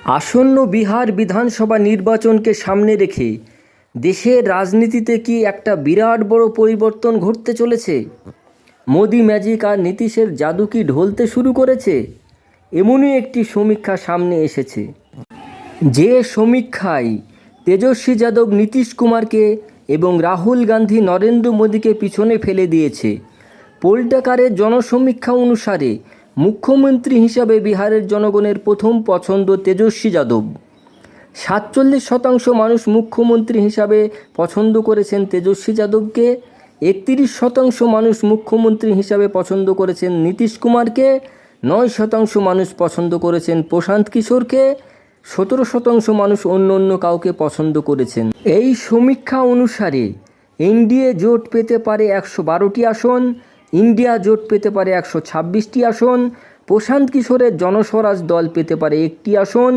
আসন্ন বিহার বিধানসভা নির্বাচনকে সামনে রেখে দেশের রাজনীতিতে কি একটা বিরাট বড় পরিবর্তন ঘটতে চলেছে? মোদি ম্যাজিক আর নীতীশের জাদু কি ঢলতে শুরু করেছে? এমনই একটি সমীক্ষা সামনে এসেছে, যে সমীক্ষায় তেজস্বী যাদব নীতীশ কুমারকে এবং রাহুল গান্ধী নরেন্দ্র মোদীকে পিছনে ফেলে দিয়েছে। পোল্টাকারের জনসমীক্ষা অনুসারে মুখ্যমন্ত্রী হিসাবে বিহারের জনগণের প্রথম পছন্দ তেজস্বী যাদব। 47% মানুষ মুখ্যমন্ত্রী হিসাবে পছন্দ করেছেন তেজস্বী যাদবকে, 31% মানুষ মুখ্যমন্ত্রী হিসাবে পছন্দ করেছেন নীতীশ কুমারকে, 9% মানুষ পছন্দ করেছেন প্রশান্ত কিশোরকে, 17% মানুষ অন্য কাউকে পছন্দ করেছেন। এই সমীক্ষা অনুসারে এনডিএ জোট পেতে পারে 112টি আসন, ইন্ডিয়া জোট পেতে পারে 126টি আসন, প্রশান্ত কিশোরের জনস্বরাজ দল পেতে পারে 1টি আসন,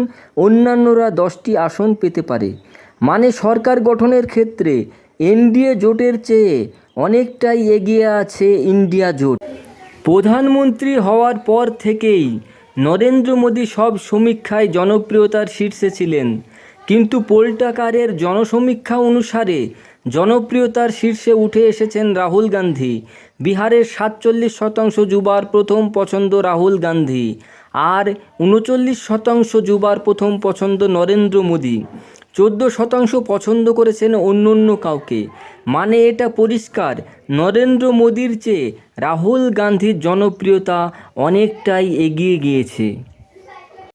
অন্যান্যরা 10টি আসন পেতে পারে। মানে সরকার গঠনের ক্ষেত্রে এনডিএ জোটের চেয়ে অনেকটাই এগিয়ে আছে ইন্ডিয়া জোট। প্রধানমন্ত্রী হওয়ার পর থেকেই নরেন্দ্র মোদী সব সমীক্ষায় জনপ্রিয়তার শীর্ষে ছিলেন, কিন্তু পোল্টাকারের জনসমীক্ষা অনুসারে জনপ্রিয়তার শীর্ষে উঠে এসেছেন রাহুল গান্ধী। বিহারের 47% যুবার প্রথম পছন্দ রাহুল গান্ধী, আর 39% যুবার প্রথম পছন্দ নরেন্দ্র মোদী। 14% পছন্দ করেছেন অন্য কাউকে। মানে এটা পরিষ্কার, নরেন্দ্র মোদীর চেয়ে রাহুল গান্ধীর জনপ্রিয়তা অনেকটাই এগিয়ে গিয়েছে।